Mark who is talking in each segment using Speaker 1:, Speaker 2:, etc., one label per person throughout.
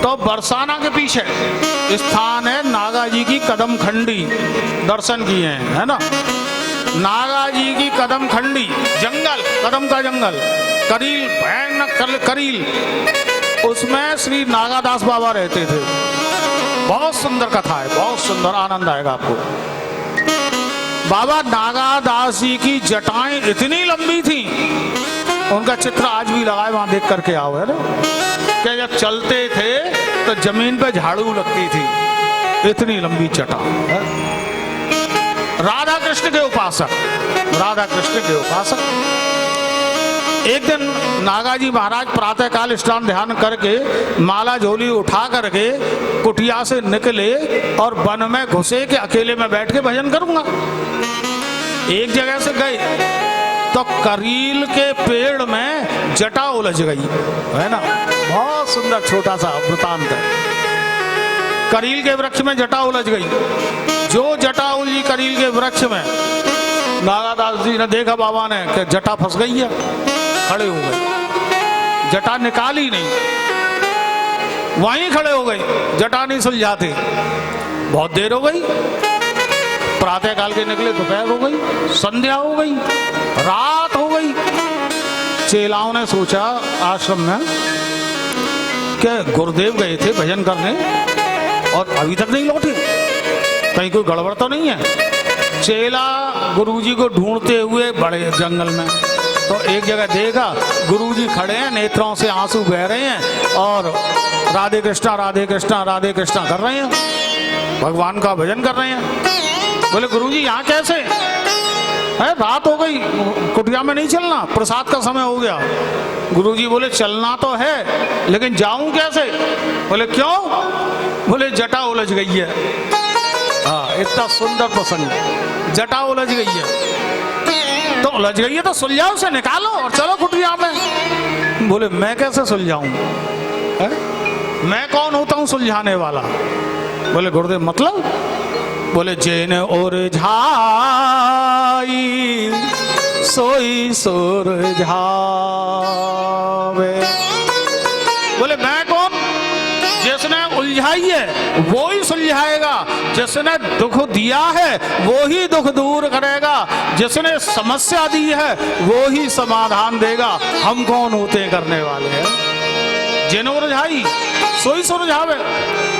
Speaker 1: तो बरसाना के पीछे स्थान है नागा जी की कदम खंडी, दर्शन किए हैं, है ना। नागा जी की कदम खंडी, जंगल, कदम का जंगल, करील, भयानक करील, उसमें श्री नागादास बाबा रहते थे। बहुत सुंदर कथा है, बहुत सुंदर, आनंद आएगा आपको। बाबा नागादास जी की जटाएं इतनी लंबी थी, उनका चित्र आज भी लगा है, वहां देख करके आओ, है ना। क्या जब चलते थे तो जमीन पे झाड़ू लगती थी, इतनी लंबी जटा। राधा कृष्ण के उपासक, राधा कृष्ण के उपासक। एक दिन नागाजी महाराज प्रातःकाल स्नान ध्यान करके माला झोली उठा करके कुटिया से निकले और वन में घुसे के अकेले में बैठ के भजन करूंगा। एक जगह से गए तो करील के पेड़ में जटा उलझ गई, है ना। बहुत सुंदर छोटा सा वृतांत है। करील के वृक्ष में जटा उलझ गई। जो जटा उलझी करील के वृक्ष में, नागादास जी ने देखा बाबा ने कि जटा फंस गई है, खड़े हो गए। जटा निकाली नहीं, वहीं खड़े हो गए, जटा नहीं सुलझाते। बहुत देर हो गई, प्रातः काल के निकले, दोपहर हो गई, संध्या हो गई, रात हो गई। चेलाओं ने सोचा आश्रम में कि गुरुदेव गए थे भजन करने और अभी तक नहीं लौटे, कहीं कोई गड़बड़ तो नहीं है। चेला गुरुजी को ढूंढते हुए बड़े जंगल में, तो एक जगह देखा गुरुजी खड़े हैं, नेत्रों से आंसू बह रहे हैं और राधे कृष्णा राधे कृष्णा राधे कृष्णा कर रहे हैं, भगवान का भजन कर रहे हैं। बोले गुरुजी यहाँ कैसे है, रात हो गई, कुटिया में नहीं चलना, प्रसाद का समय हो गया। गुरुजी बोले चलना तो है लेकिन जाऊं कैसे। बोले क्यों। बोले जटा उलझ गई है। हाँ, इतना सुंदर प्रसंग, जटा उलझ गई है। तो उलझ गई है तो सुलझाओ, उसे निकालो और चलो कुटिया में। बोले मैं कैसे सुलझाऊं, मैं कौन होता हूं सुलझाने वाला। बोले गुरुदेव मतलब। बोले जेन और झाई सोई सुरझावे। बोले मैं कौन, जिसने उलझाई है वो ही सुलझाएगा, जिसने दुख दिया है वो ही दुख दूर करेगा, जिसने समस्या दी है वो ही समाधान देगा। हम कौन होते हैं करने वाले हैं। जिन उलझाई सोई सुलझावे,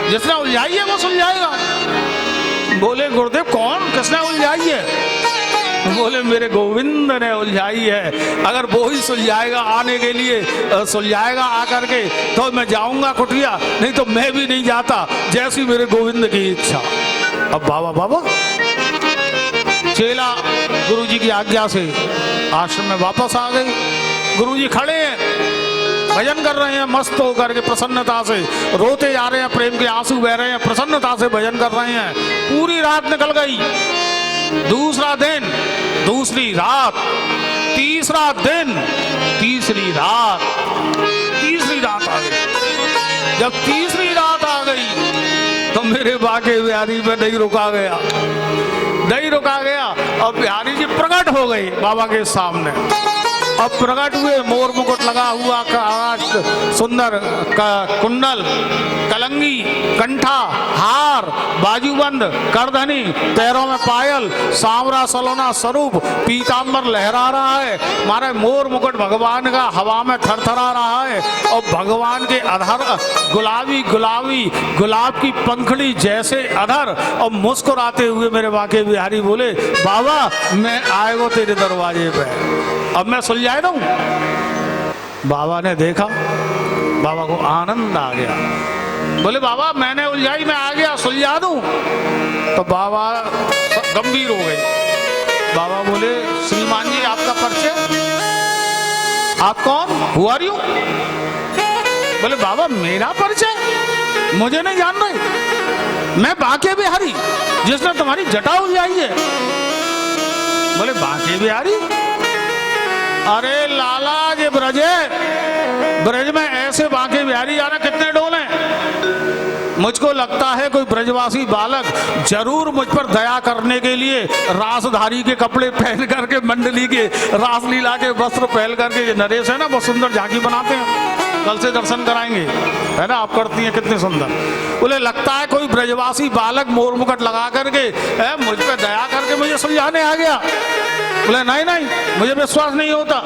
Speaker 1: जिसने उलझाई है वो सुलझाएगा। बोले गुरुदेव कौन, किसने उलझाई है। बोले मेरे गोविंद ने उलझाई है, अगर वो ही सुलझाएगा आने के लिए सुलझाएगा आकर के तो मैं जाऊंगा कुटिया, नहीं तो मैं भी नहीं जाता, जैसी मेरे गोविंद की इच्छा। अब बाबा चेला गुरुजी की आज्ञा से आश्रम में वापस आ गए। गुरुजी खड़े हैं, भजन कर रहे हैं मस्त होकर के, प्रसन्नता से रोते जा रहे हैं, प्रेम के आंसू बह रहे हैं, प्रसन्नता से भजन कर रहे हैं। पूरी रात निकल गई, दूसरा दिन, दूसरी रात, तीसरा दिन, तीसरी रात, तीसरी रात आ गई। जब तीसरी रात आ गई तो मेरे बाके बिहारी में नहीं रुका गया, नहीं रुका गया और बिहारी जी प्रकट हो गई बाबा के सामने। अब प्रकट हुए, मोर मुकुट लगा हुआ, सुंदर कुंडल, कलंगी, कंठा, हार, बाजूबंद, करधनी, पैरों में पायल, सांवरा सलोना स्वरूप, पीतांबर लहरा रहा है। मारे मोर मुकुट भगवान का हवा में थरथरा रहा है और भगवान के अधर गुलाबी गुलाबी गुलाब की पंखड़ी जैसे अधर, और मुस्कुराते हुए मेरे बाके बिहारी बोले बाबा मैं आएगो तेरे दरवाजे पे, अब मैं सुलझा दूं। बाबा ने देखा, बाबा को आनंद आ गया। बोले बाबा मैंने उलझाई, मैं आ गया, सुलझा दूं। तो बाबा गंभीर हो गए। बाबा बोले श्रीमान जी आपका परिचय, आप कौन, हु आर यू। बोले बाबा मेरा परिचय मुझे नहीं जान रहे, मैं बाके बिहारी जिसने तुम्हारी जटा उलझाई है। बोले बाके बिहारी, अरे लाला ये ब्रज है, ब्रज में ऐसे बांके बिहारी आना कितने डोल हैं। मुझको लगता है कोई ब्रजवासी बालक जरूर मुझ पर दया करने के लिए रासधारी के कपड़े पहन करके, मंडली के रासलीला के वस्त्र पहन करके, ये नरेश है ना बहुत सुंदर झांकी बनाते हैं, कल से दर्शन कराएंगे, है ना, आप करती हैं कितने सुंदर। बोले लगता है कोई ब्रजवासी बालक मोर मुकुट लगा करके मुझ पे दया करके मुझे सुलझाने आ गया। बोले नहीं नहीं, मुझे विश्वास नहीं होता।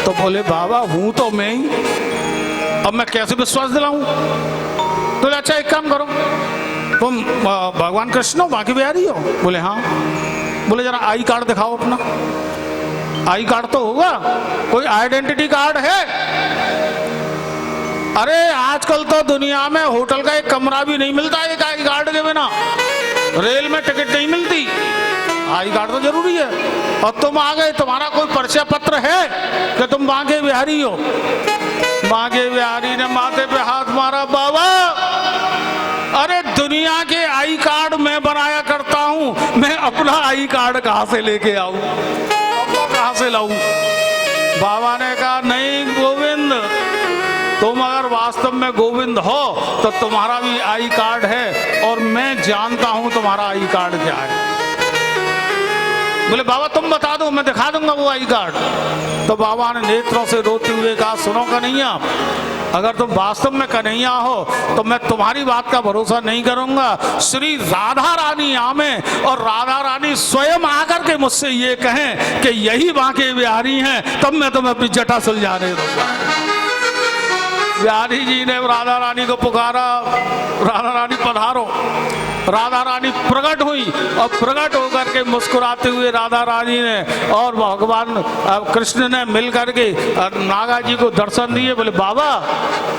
Speaker 1: तो बोले बाबा हूं तो मैं ही, अब मैं कैसे विश्वास दिलाऊं? तो अच्छा एक काम करो, तुम भगवान कृष्ण हो, बाकी बिहारी हो? बोले हाँ। बोले जरा आई कार्ड दिखाओ अपना। आई कार्ड तो होगा, कोई आइडेंटिटी कार्ड है? अरे आजकल तो दुनिया में होटल का एक कमरा भी नहीं मिलता एक आई कार्ड के बिना, रेल में टिकट नहीं मिलती, आई कार्ड तो जरूरी है। और तुम आ गए, तुम्हारा कोई परिचय पत्र है कि तुम बांके बिहारी हो? बांके बिहारी ने माथे पे हाथ मारा, बाबा अरे दुनिया के आई कार्ड मैं बनाया करता हूं, मैं अपना आई कार्ड कहां से लेके आऊं, अपना कहां से लाऊं? बाबा ने कहा नहीं गोविंद, तुम अगर वास्तव में गोविंद हो तो तुम्हारा भी आई कार्ड है और मैं जानता हूं तुम्हारा आई कार्ड क्या है। बोले बाबा तुम बता दो, मैं दिखा दूंगा वो आई कार्ड। तो बाबा ने नेत्रों से रोते हुए कहा, सुनो कन्हैया, अगर तुम वास्तव में कन्हैया हो तो मैं तुम्हारी बात का भरोसा नहीं करूंगा। श्री राधा रानी आमे और राधा रानी स्वयं आकर के मुझसे ये कहें कि यही बांके बिहारी हैं, तब मैं तुम्हें अपनी जटा सुलझाने दूंगा। बिहारी जी ने राधा रानी को पुकारा, राधा रानी पधारो। राधा रानी प्रकट हुई और प्रकट होकर के मुस्कुराते हुए राधा रानी ने और भगवान कृष्ण ने मिलकर के नागा जी को दर्शन दिए। बोले बाबा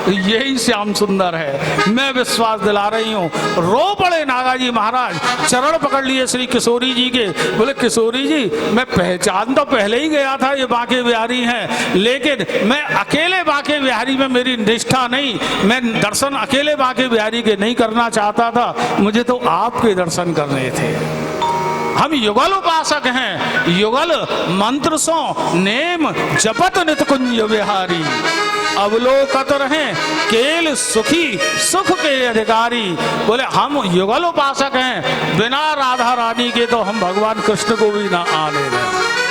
Speaker 1: यही श्याम सुंदर है, मैं विश्वास दिला रही हूँ। रो पड़े नागा जी महाराज, चरण पकड़ लिए श्री किशोरी जी के। बोले किशोरी जी मैं पहचान तो पहले ही गया था ये बांके बिहारी हैं, लेकिन मैं अकेले बांके बिहारी में मेरी निष्ठा नहीं, मैं दर्शन अकेले बांके बिहारी के नहीं करना चाहता था, मुझे तो आपके दर्शन करने थे। हम युगल उपासक हैं, युगल मंत्र सो नेम जपत नित कुंज बिहारी, अवलोकत रहे केल सुखी सुख के अधिकारी। बोले हम युगल उपासक हैं, बिना राधा रानी के तो हम भगवान कृष्ण को भी ना आने दें।